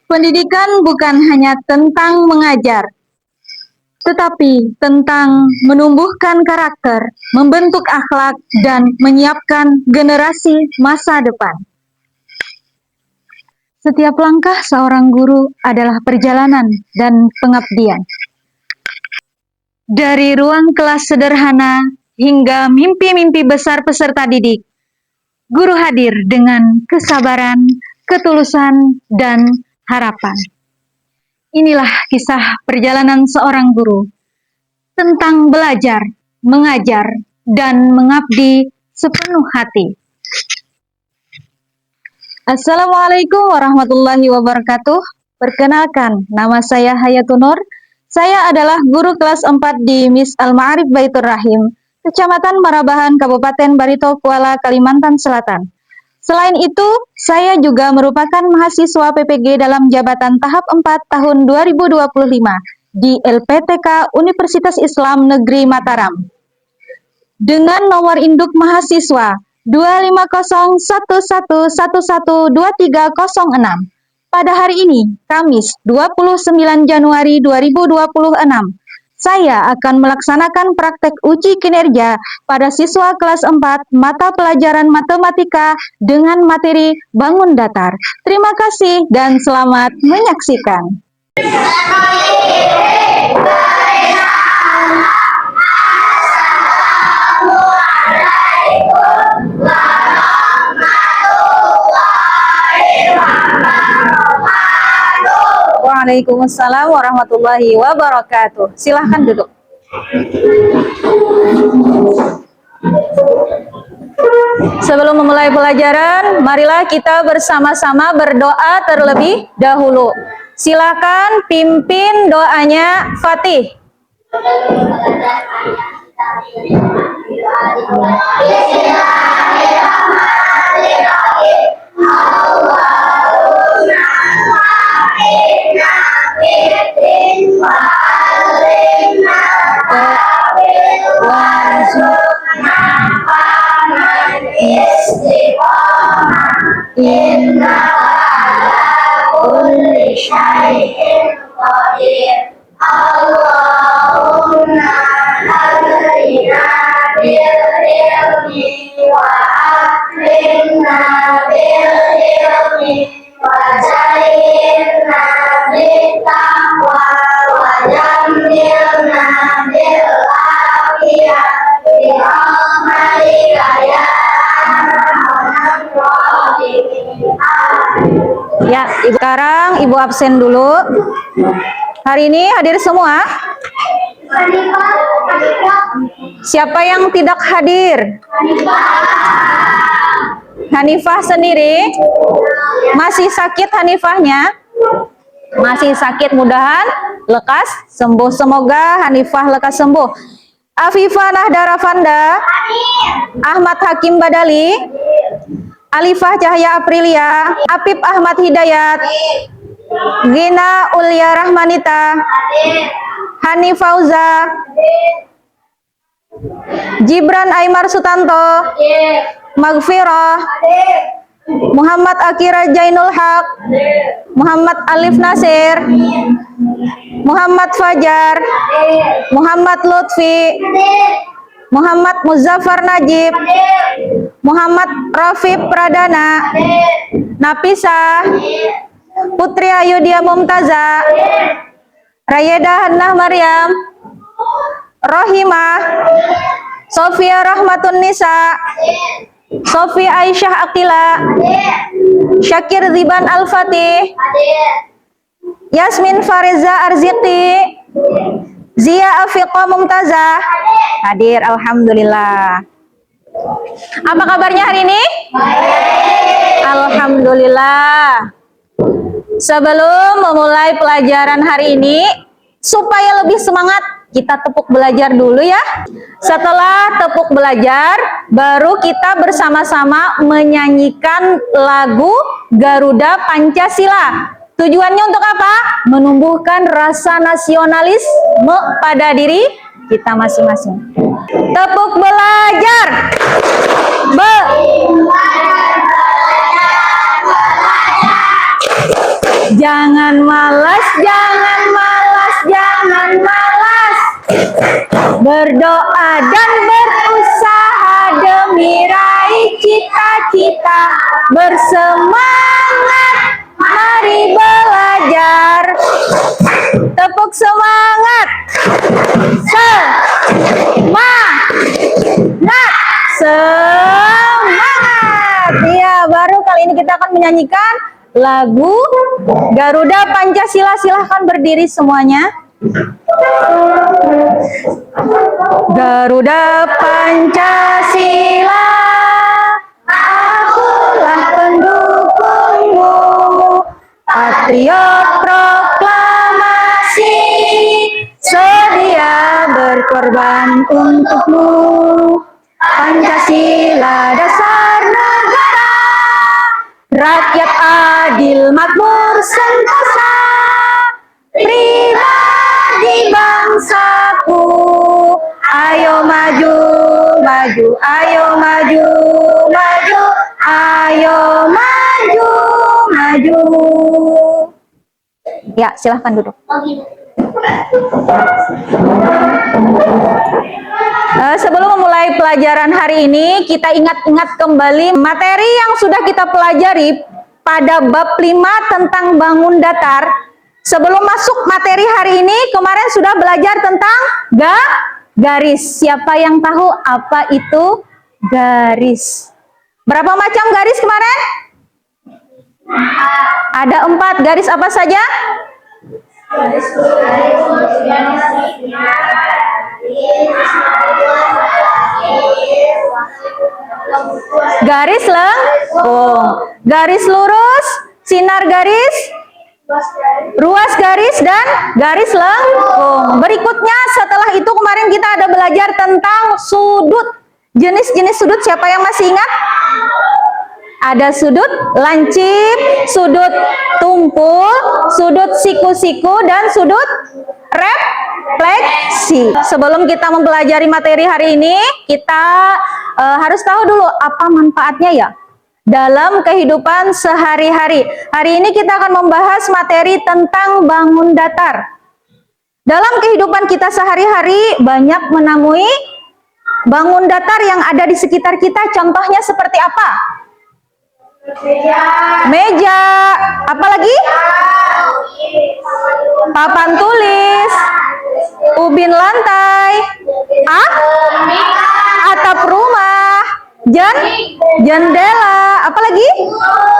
Pendidikan bukan hanya tentang mengajar, tetapi tentang menumbuhkan karakter, membentuk akhlak, dan menyiapkan generasi masa depan. Setiap langkah seorang guru adalah perjalanan dan pengabdian. Dari ruang kelas sederhana hingga mimpi-mimpi besar peserta didik, guru hadir dengan kesabaran, ketulusan, dan harapan. Inilah kisah perjalanan seorang guru tentang belajar, mengajar, dan mengabdi sepenuh hati. Assalamualaikum warahmatullahi wabarakatuh. Perkenalkan, nama saya Hayatul Nur. Saya adalah guru kelas 4 di Mis Al-Ma'arif Baitur Rahim, Kecamatan Marabahan, Kabupaten Barito, Kuala, Kalimantan Selatan. Selain itu, saya juga merupakan mahasiswa PPG dalam jabatan tahap 4 tahun 2025 di LPTK Universitas Islam Negeri Mataram. Dengan nomor induk mahasiswa 25011112306. Pada hari ini, Kamis 29 Januari 2026, saya akan melaksanakan praktek uji kinerja pada siswa kelas 4 mata pelajaran matematika dengan materi bangun datar. Terima kasih dan selamat menyaksikan. Waalaikumsalam warahmatullahi wabarakatuh. Silahkan duduk. Sebelum memulai pelajaran, marilah kita bersama-sama berdoa terlebih dahulu. Silakan pimpin doanya Fatih. Ya, sekarang Ibu absen dulu. Hari ini hadir semua? Siapa yang tidak hadir? Hanifah sendiri? Masih sakit Hanifahnya? Masih sakit, mudahan lekas sembuh. Semoga Hanifah lekas sembuh. Afifah Nahdara Fanda, Ahmad Hakim Badali, Alifah Cahaya Aprilia, Apip Ahmad Hidayat, Gina Ulia Rahmanita, Hani Fauza, Gibran Aymar Sutanto, Magfirah, Muhammad Akira Jainul Haq, Muhammad Alif Nasir, Muhammad Fajar, Muhammad Lutfi, Muhammad Muzaffar Najib, Muhammad Rafiq Pradana, Nafisa, Putri Ayudia Mumtaza, Rayeda Hannah Maryam, Rohimah, Sofia Rahmatun Nisa, Sofi Aisyah Akila, Syakir Ziban Al-Fatih, Yasmin Fariza Arziki, Zia Afiqah Mumtazah hadir, alhamdulillah. Apa kabarnya hari ini? Alhamdulillah. Sebelum memulai pelajaran hari ini, supaya lebih semangat, kita tepuk belajar dulu ya. Setelah tepuk belajar, baru kita bersama-sama menyanyikan lagu Garuda Pancasila. Tujuannya untuk apa? Menumbuhkan rasa nasionalisme pada diri kita masing-masing. Tepuk belajar. Jangan malas, jangan malas, jangan malas. Berdoa dan berusaha demi raih cita-cita. Bersemangat, mari belajar. Tepuk semangat. Semangat. Iya, baru kali ini kita akan menyanyikan lagu Garuda Pancasila. Silahkan berdiri semuanya. Garuda Pancasila, akulah pendukungmu, patriot proklamasi, sedia berkorban untukmu. Pancasila dasar negara, rakyat adil makmur sentosa, pribadi bangsaku. Ayo maju, maju, ayo maju, maju, ayo maju, maju. Ya, silahkan duduk. Sebelum memulai pelajaran hari ini, kita ingat-ingat kembali materi yang sudah kita pelajari pada bab 5 tentang bangun datar. Sebelum masuk materi hari ini, kemarin sudah belajar tentang garis. Siapa yang tahu apa itu garis? Berapa macam garis kemarin? Ada 4 garis, apa saja? Garis lengkung, garis lurus, sinar garis, ruas garis, dan garis lengkung. Berikutnya setelah itu kemarin kita ada belajar tentang sudut. Jenis-jenis sudut, siapa yang masih ingat? Ada sudut lancip, sudut tumpul, sudut siku-siku, dan sudut refleksi. Sebelum kita mempelajari materi hari ini, kita harus tahu dulu apa manfaatnya ya dalam kehidupan sehari-hari. Hari ini kita akan membahas materi tentang bangun datar. Dalam kehidupan kita sehari-hari banyak menemui bangun datar yang ada di sekitar kita. Contohnya seperti apa? Meja, apalagi? Papan tulis, ubin lantai, atap rumah, jendela, apalagi?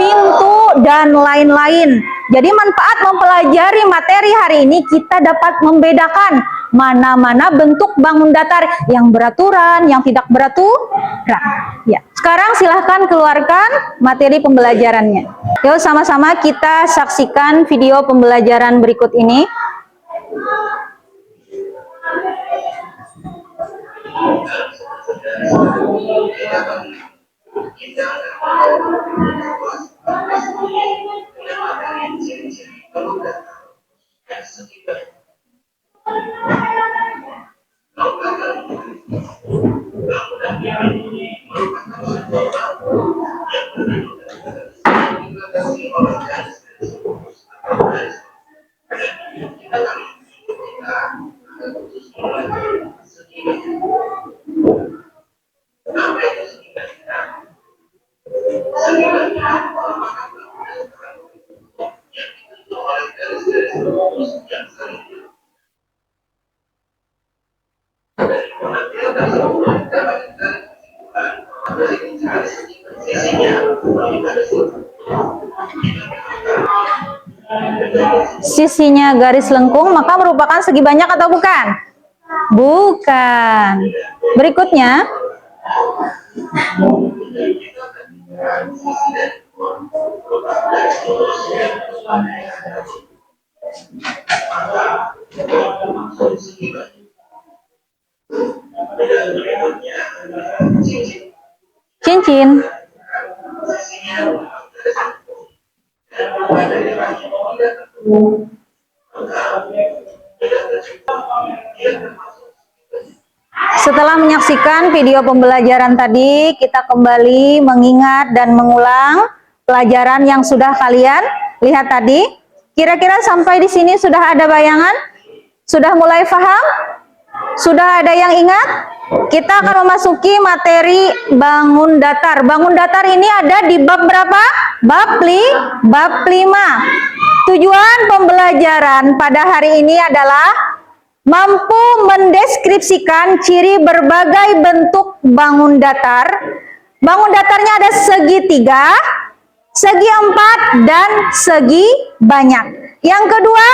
Pintu, dan lain-lain. Jadi manfaat mempelajari materi hari ini, kita dapat membedakan mana-mana bentuk bangun datar yang beraturan, yang tidak beraturan. Ya, sekarang silahkan keluarkan materi pembelajarannya. Yuk sama-sama kita saksikan video pembelajaran berikut ini. Sisinya garis lengkung maka merupakan segi banyak atau bukan? Bukan. Berikutnya, cincin. Setelah menyaksikan video pembelajaran tadi, kita kembali mengingat dan mengulang pelajaran yang sudah kalian lihat tadi. Kira-kira sampai di sini sudah ada bayangan? Sudah mulai paham? Sudah ada yang ingat? Kita akan memasuki materi bangun datar. Bangun datar ini ada di bab berapa? Bab 5. Tujuan pembelajaran pada hari ini adalah mampu mendeskripsikan ciri berbagai bentuk bangun datar. Bangun datarnya ada segitiga, segi empat, dan segi banyak. Yang kedua,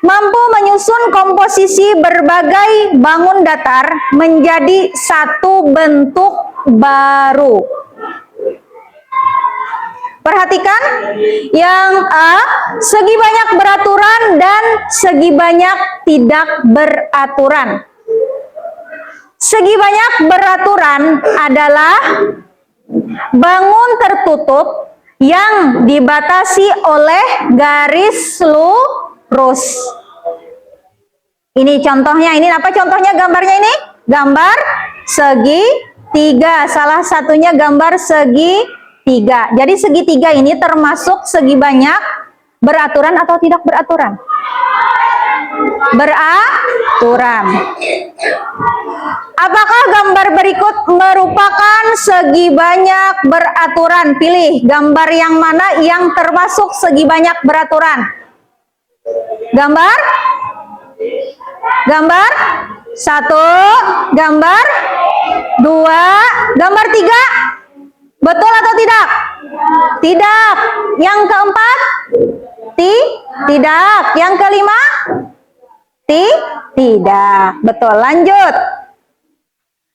mampu menyusun komposisi berbagai bangun datar menjadi satu bentuk baru. Perhatikan, yang A, segi banyak beraturan dan segi banyak tidak beraturan. Segi banyak beraturan adalah bangun tertutup yang dibatasi oleh garis lurus. Ini contohnya, ini apa contohnya gambarnya ini? Gambar segitiga, salah satunya gambar segitiga. Jadi segitiga ini termasuk segi banyak beraturan atau tidak beraturan? Beraturan. Apakah gambar berikut merupakan segi banyak beraturan? Pilih gambar yang mana yang termasuk segi banyak beraturan. Gambar 1, gambar 2, gambar 3. Betul atau tidak? Tidak. Yang keempat? Tidak. Yang kelima? Tidak. Betul. Lanjut.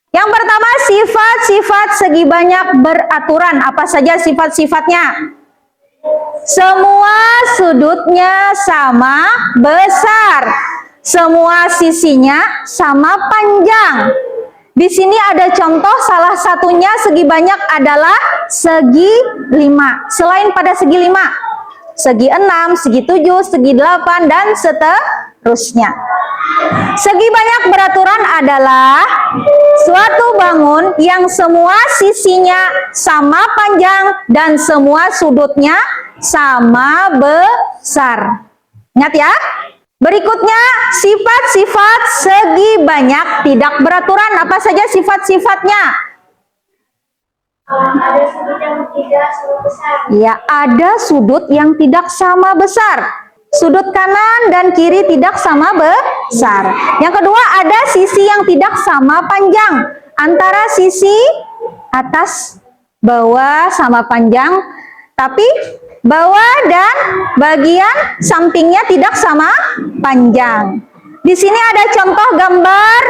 Yang pertama, sifat-sifat segi banyak beraturan. Apa saja sifat-sifatnya? Semua sudutnya sama besar. Semua sisinya sama panjang. Di sini ada contoh, salah satunya segi banyak adalah segi 5. Selain pada segi 5, segi 6, segi 7, segi 8, dan seterusnya. Segi banyak beraturan adalah suatu bangun yang semua sisinya sama panjang dan semua sudutnya sama besar. Ingat ya. Berikutnya, sifat-sifat segi banyak tidak beraturan. Apa saja sifat-sifatnya? Ada sudut yang tidak sama besar. Ya, ada sudut yang tidak sama besar. Sudut kanan dan kiri tidak sama besar. Yang kedua, ada sisi yang tidak sama panjang. Antara sisi atas, bawah sama panjang, tapi bawah dan bagian sampingnya tidak sama panjang. Di sini ada contoh gambar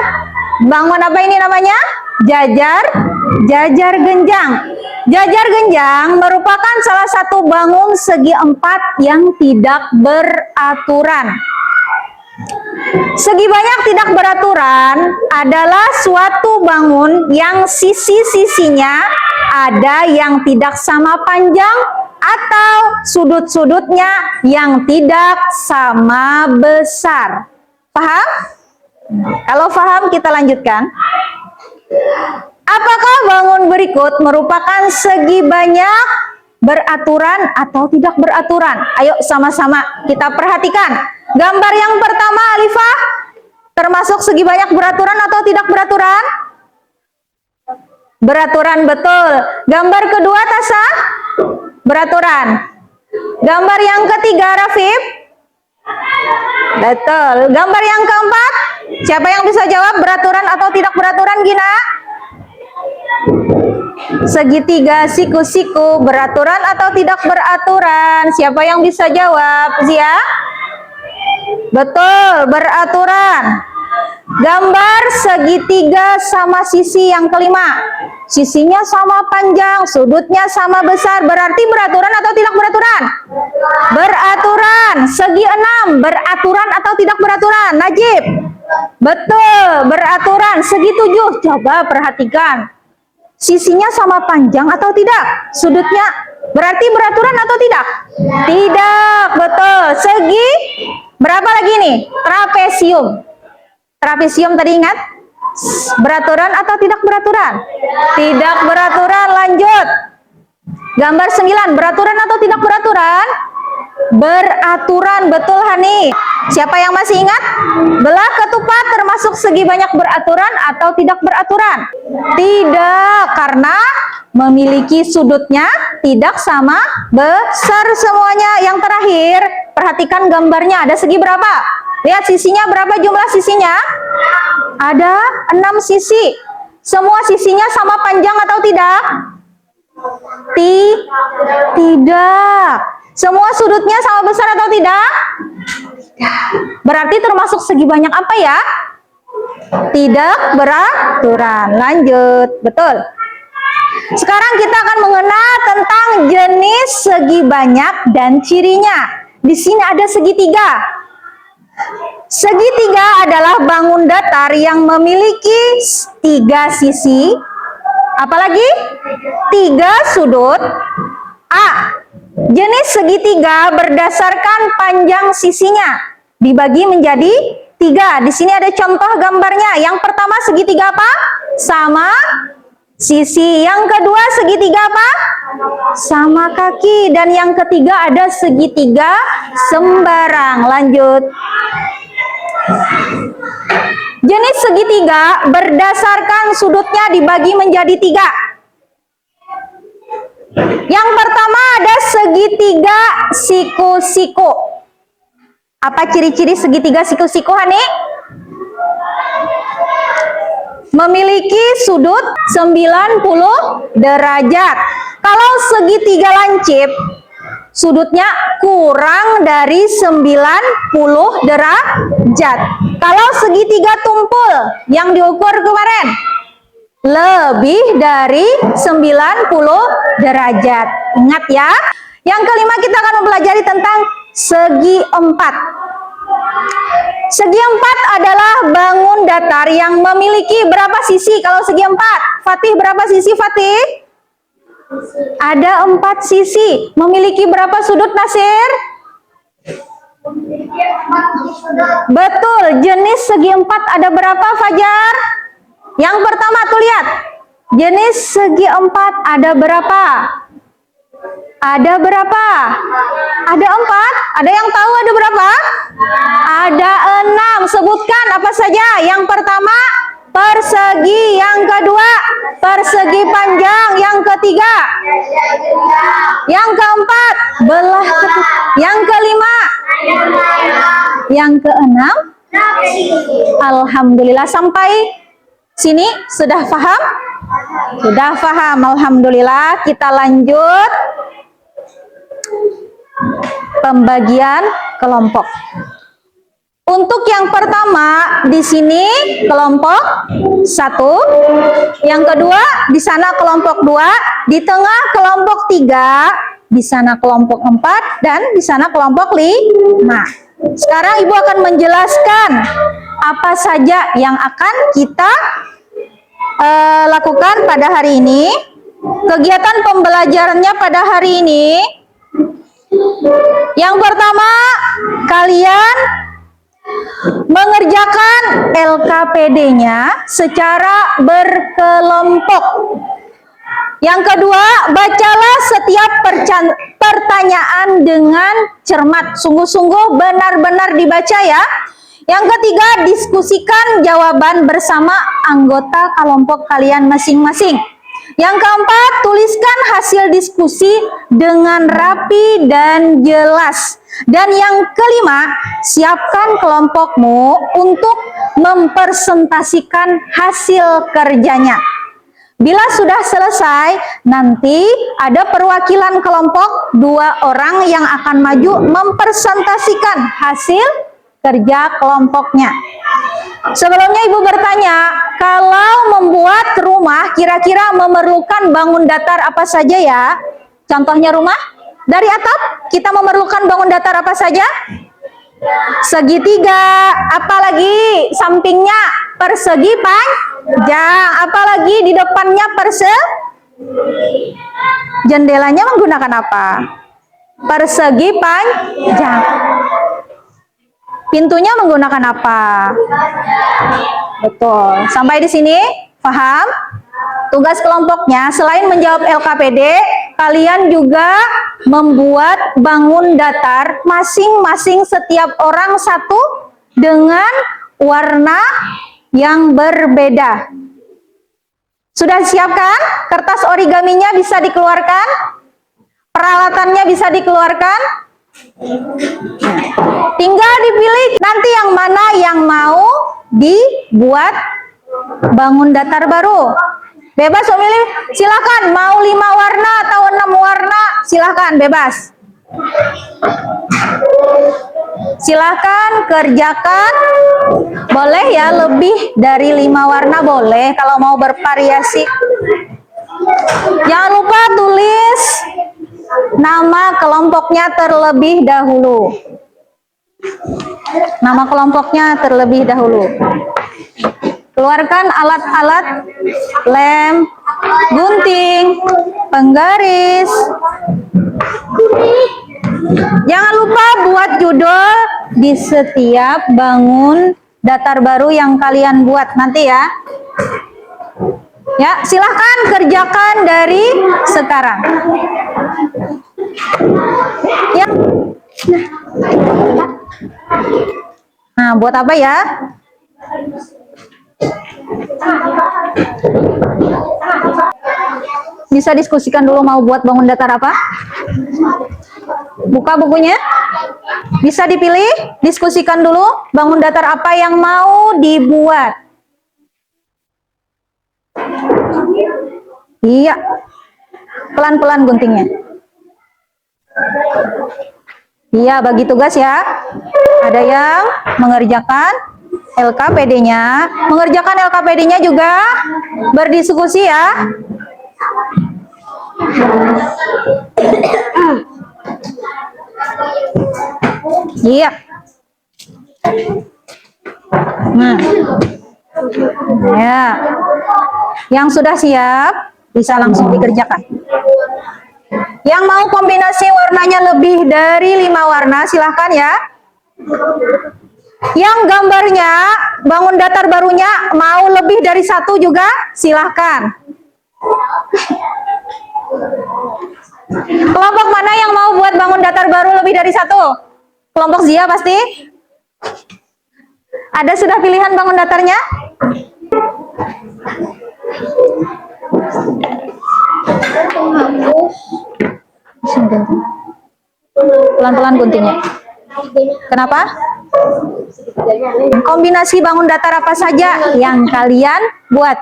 bangun apa ini namanya? Jajar genjang. Jajar genjang merupakan salah satu bangun segi empat yang tidak beraturan. Segi banyak tidak beraturan adalah suatu bangun yang sisi-sisinya ada yang tidak sama panjang atau sudut-sudutnya yang tidak sama besar. Paham? Kalau paham, kita lanjutkan. Apakah bangun berikut merupakan segi banyak beraturan atau tidak beraturan? Ayo sama-sama kita perhatikan. Gambar yang pertama, Alifah, termasuk segi banyak beraturan atau tidak beraturan? Beraturan, betul. Gambar kedua, Tasa? Beraturan. Gambar yang ketiga, Rafif? Betul. Gambar yang keempat? Siapa yang bisa jawab beraturan atau tidak beraturan, Gina? Segitiga, siku-siku, beraturan atau tidak beraturan? Siapa yang bisa jawab? Zia? Betul, beraturan. Gambar segitiga sama sisi yang kelima. Sisinya sama panjang, sudutnya sama besar. Berarti beraturan atau tidak beraturan? Beraturan. Segi 6, beraturan atau tidak beraturan? Najib? Betul, beraturan. Segi 7, coba perhatikan. Sisinya sama panjang atau tidak? Sudutnya berarti beraturan atau tidak? Tidak, betul. Segi berapa lagi nih? Trapesium. Trapesium tadi ingat? Beraturan atau tidak beraturan? Tidak beraturan. Lanjut. Gambar 9, beraturan atau tidak beraturan? beraturan. Betul, Hani. Siapa yang masih ingat? Belah ketupat termasuk segi banyak beraturan atau tidak beraturan? Tidak, karena memiliki sudutnya tidak sama besar semuanya. Yang terakhir, perhatikan gambarnya. Ada segi berapa? Lihat sisinya, berapa jumlah sisinya? Ada 6 sisi. Semua sisinya sama panjang atau tidak? Tidak. Semua sudutnya sama besar atau tidak? Berarti termasuk segi banyak apa ya? Tidak beraturan. Lanjut. Betul. Sekarang kita akan mengenal tentang jenis segi banyak dan cirinya. Di sini ada segitiga. Segitiga adalah bangun datar yang memiliki 3 sisi. Apalagi? 3 sudut. A. Jenis segitiga berdasarkan panjang sisinya dibagi menjadi 3. Di sini ada contoh gambarnya. Yang pertama segitiga apa? Sama sisi. Yang kedua segitiga apa? Sama kaki. Dan yang ketiga ada segitiga sembarang. Lanjut. Jenis segitiga berdasarkan sudutnya dibagi menjadi 3. Yang pertama ada segitiga siku-siku. Apa ciri-ciri segitiga siku-siku, Hani? Memiliki sudut 90 derajat. Kalau segitiga lancip, sudutnya kurang dari 90 derajat. Kalau segitiga tumpul yang diukur kemarin, lebih dari 90 derajat. Ingat ya. Yang kelima kita akan mempelajari tentang segi empat. Segi empat adalah bangun datar yang memiliki berapa sisi kalau segi empat? Fatih, berapa sisi Fatih? Ada 4 sisi. Memiliki berapa sudut, Nasir? Betul. Jenis segi empat ada berapa, Fajar? Yang pertama tuh lihat. Jenis segi empat ada berapa? Ada berapa? Ada 4. Ada yang tahu ada berapa? Ada 6. Sebutkan apa saja. Yang pertama persegi, yang kedua persegi panjang, yang ketiga, yang keempat belah ketupat, yang kelima, yang keenam. Alhamdulillah, sampai sini sudah paham? Sudah paham, alhamdulillah. Kita lanjut pembagian kelompok. Untuk yang pertama di sini kelompok 1, yang kedua di sana kelompok 2, di tengah kelompok 3, di sana kelompok 4, dan di sana kelompok 5. Sekarang Ibu akan menjelaskan apa saja yang akan kita lakukan pada hari ini. Kegiatan pembelajarannya pada hari ini, yang pertama kalian mengerjakan LKPD-nya secara berkelompok. Yang kedua, bacalah setiap pertanyaan dengan cermat. Sungguh-sungguh benar-benar dibaca ya. Yang ketiga, diskusikan jawaban bersama anggota kelompok kalian masing-masing. Yang keempat, tuliskan hasil diskusi dengan rapi dan jelas. Dan yang kelima, siapkan kelompokmu untuk mempresentasikan hasil kerjanya. Bila sudah selesai, nanti ada perwakilan kelompok 2 orang yang akan maju mempresentasikan hasil kerja kelompoknya. Sebelumnya Ibu bertanya, kalau membuat rumah kira-kira memerlukan bangun datar apa saja ya? Contohnya rumah, dari atap kita memerlukan bangun datar apa saja? Segitiga, apalagi sampingnya persegi panjang, apalagi di depannya jendelanya menggunakan apa? Persegi panjang. Pintunya menggunakan apa? Betul. Sampai di sini paham? Tugas kelompoknya selain menjawab LKPD, kalian juga membuat bangun datar masing-masing setiap orang satu dengan warna yang berbeda. Sudah siapkan? Kertas origaminya bisa dikeluarkan? Peralatannya bisa dikeluarkan? Tinggal dipilih nanti yang mana yang mau dibuat bangun datar baru. Bebas memilih, silakan mau 5 warna atau 6 warna, silakan bebas. Silakan kerjakan. Boleh ya lebih dari 5 warna boleh kalau mau bervariasi. Jangan lupa tulis nama kelompoknya terlebih dahulu. Nama kelompoknya terlebih dahulu. Keluarkan alat-alat lem, gunting, penggaris. Jangan lupa buat judul di setiap bangun datar baru yang kalian buat nanti ya. Ya, silahkan kerjakan dari sekarang. Ya. Nah, buat apa ya? Bisa diskusikan dulu mau buat bangun datar apa? Buka bukunya. Bisa dipilih, diskusikan dulu bangun datar apa yang mau dibuat. Iya. Pelan-pelan guntingnya. Iya, bagi tugas ya. Ada yang mengerjakan LKPD-nya. Mengerjakan LKPD-nya juga berdiskusi ya. Iya. Nah. Ya. Yang sudah siap bisa langsung dikerjakan. Yang mau kombinasi warnanya lebih dari 5 warna silahkan ya. Yang gambarnya bangun datar barunya mau lebih dari 1 juga silahkan. Kelompok mana yang mau buat bangun datar baru lebih dari 1? Kelompok Zia pasti? Ada sudah pilihan bangun datarnya? Pelan-pelan guntingnya. Kenapa? Kombinasi bangun datar apa saja yang kalian buat?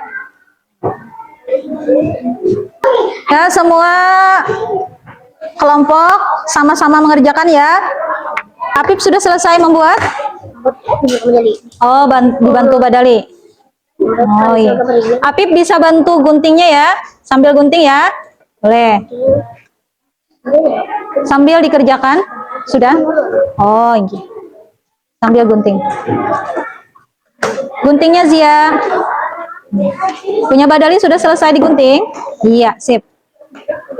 Ya, semua kelompok sama-sama mengerjakan ya. Apip sudah selesai membuat? Oh, dibantu Badali. Oh iya. Apip bisa bantu guntingnya ya, sambil gunting ya. Boleh. Sambil dikerjakan, sudah? Oh iya. Sambil gunting. Guntingnya Zia. Punya Badali sudah selesai digunting? Iya, sip.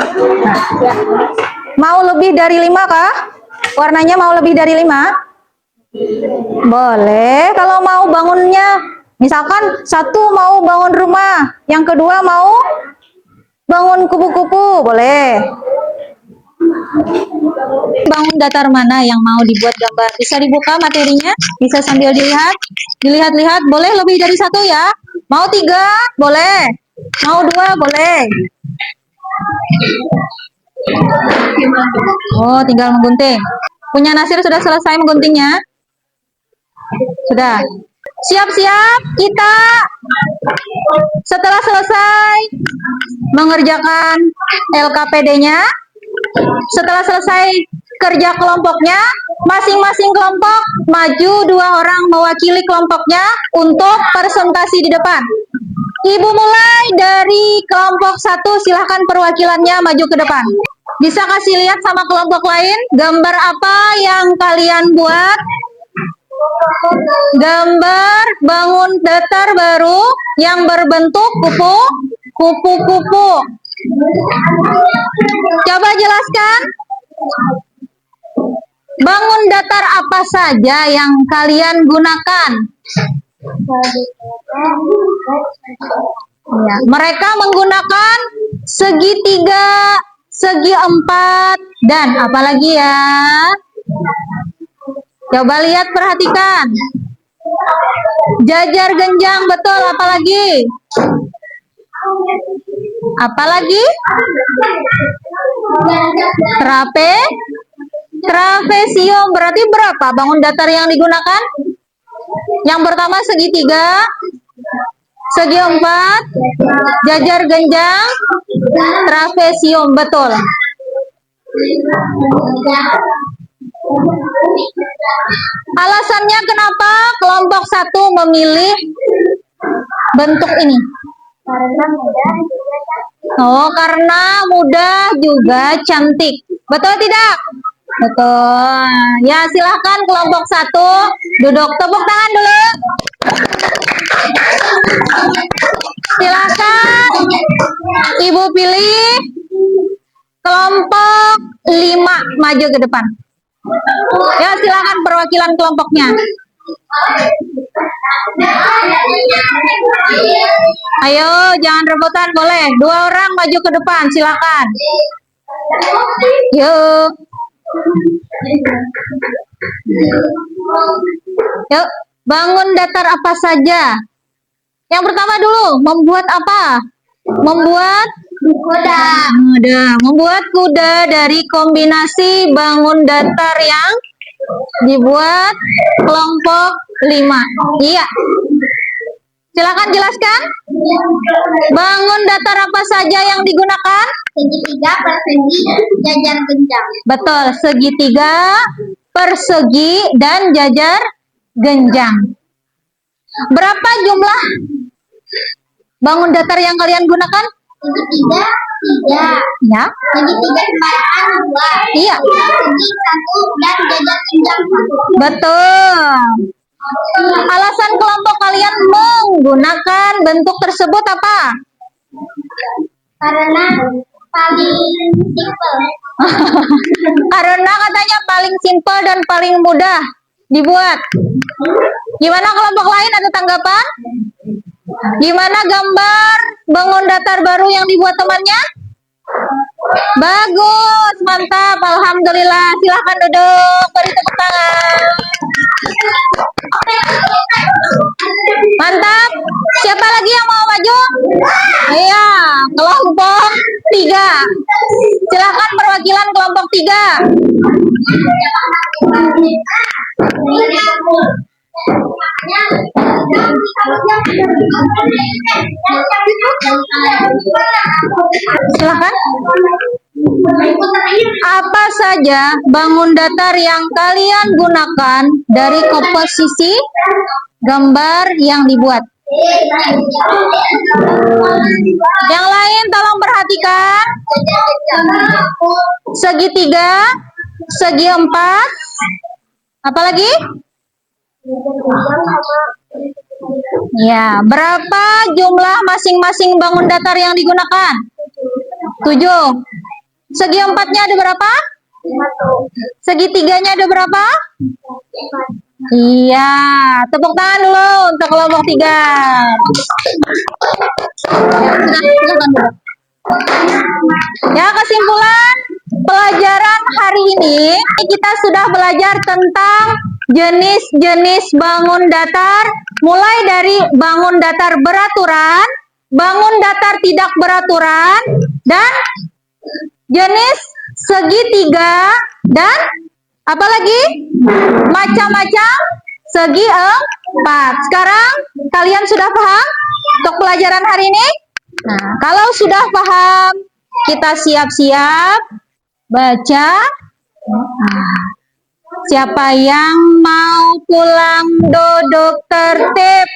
Nah. Mau lebih dari 5 kah? Warnanya mau lebih dari 5? Boleh. Kalau mau bangunnya, misalkan 1 mau bangun rumah, yang kedua mau bangun kupu-kupu, boleh. Bangun datar mana yang mau dibuat gambar? Bisa dibuka materinya, bisa sambil dilihat. Dilihat-lihat, boleh lebih dari 1 ya. Mau 3, boleh. Mau 2, boleh. Oh, tinggal menggunting. Punya Nasir sudah selesai mengguntingnya? Sudah. Siap-siap kita setelah selesai mengerjakan LKPD-nya, setelah selesai kerja kelompoknya, masing-masing kelompok maju 2 orang mewakili kelompoknya untuk presentasi di depan. Ibu mulai dari kelompok 1, silahkan perwakilannya maju ke depan. Bisa kasih lihat sama kelompok lain gambar apa yang kalian buat? Gambar bangun datar baru yang berbentuk kupu-kupu. Coba jelaskan. Bangun datar apa saja yang kalian gunakan? Ya, mereka menggunakan segitiga, segi empat, dan apa lagi ya? Coba lihat, perhatikan. Jajar genjang, betul. Apa lagi? Apa lagi? Trapesium. Berarti berapa bangun datar yang digunakan? Yang pertama segitiga, segi empat, jajar genjang, trapesium. Betul. Alasannya kenapa kelompok 1 memilih bentuk ini? Oh, karena mudah juga cantik. Betul tidak? Betul. Ya, silahkan kelompok 1 duduk. Tepuk tangan dulu. Silahkan Ibu pilih kelompok 5 maju ke depan. Ya, silakan perwakilan kelompoknya. Ayo, jangan rebutan, boleh. 2 orang maju ke depan, silakan. Yuk. Yuk, bangun datar apa saja? Yang pertama dulu, membuat apa? Membuat kuda. Membuat kuda dari kombinasi bangun datar yang dibuat kelompok 5. Iya. Silakan jelaskan. Bangun datar apa saja yang digunakan? Segitiga, persegi, jajar genjang. Betul, segitiga, persegi, dan jajar genjang. Berapa jumlah bangun datar yang kalian gunakan? Segitiga, 3. Ya. Segitiga sembarangan 2. Iya. Persegi 1 dan jajar genjang 1. Betul. Alasan kelompok kalian menggunakan bentuk tersebut apa? Karena paling simpel. Karena katanya paling simpel dan paling mudah dibuat. Gimana kelompok lain, ada tanggapan? Gimana gambar bangun datar baru yang dibuat temannya? Bagus, mantap, alhamdulillah. Silahkan duduk, beri tepuk tangan. Mantap. Siapa lagi yang mau maju? Iya, kelompok 3. Silahkan perwakilan kelompok 3. Silahkan. Apa saja bangun datar yang kalian gunakan dari komposisi gambar yang dibuat? Yang lain tolong perhatikan. Segitiga, segi empat, apa lagi? Ya, berapa jumlah masing-masing bangun datar yang digunakan? 7. Segi empatnya ada berapa? Segitiganya ada berapa? Iya, tepuk tangan dulu untuk kelompok 3. Ya, kesimpulan pelajaran hari ini kita sudah belajar tentang jenis-jenis bangun datar, mulai dari bangun datar beraturan, bangun datar tidak beraturan, dan jenis segitiga, dan apa lagi? Macam-macam segi empat. Sekarang kalian sudah paham untuk pelajaran hari ini? Nah, kalau sudah paham, kita siap-siap baca. Siapa yang mau pulang duduk tertib?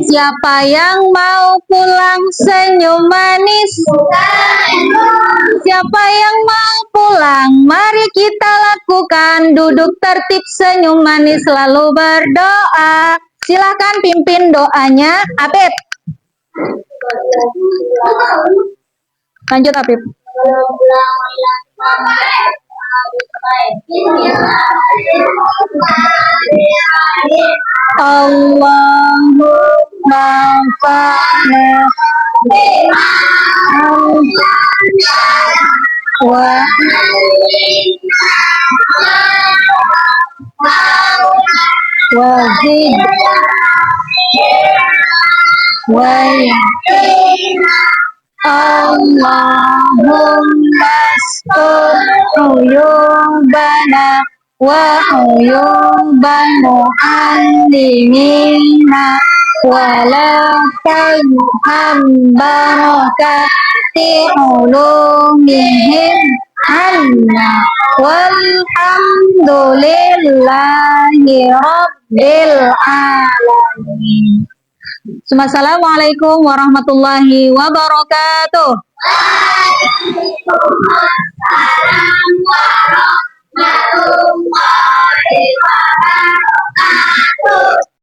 Siapa yang mau pulang senyum manis? Siapa yang mau pulang? Mari kita lakukan duduk tertib, senyum manis, lalu berdoa. Silakan pimpin doanya, Apip. Lanjut, Apip. Allahumma fa'na wa wazid wa Allahumma astur uyubana wa uyuban mu'allimina wa la tajham barakati ulumihim anna walhamdulillahi rabbil alamin. Assalamualaikum warahmatullahi wabarakatuh. Waalaikumsalam warahmatullahi wabarakatuh.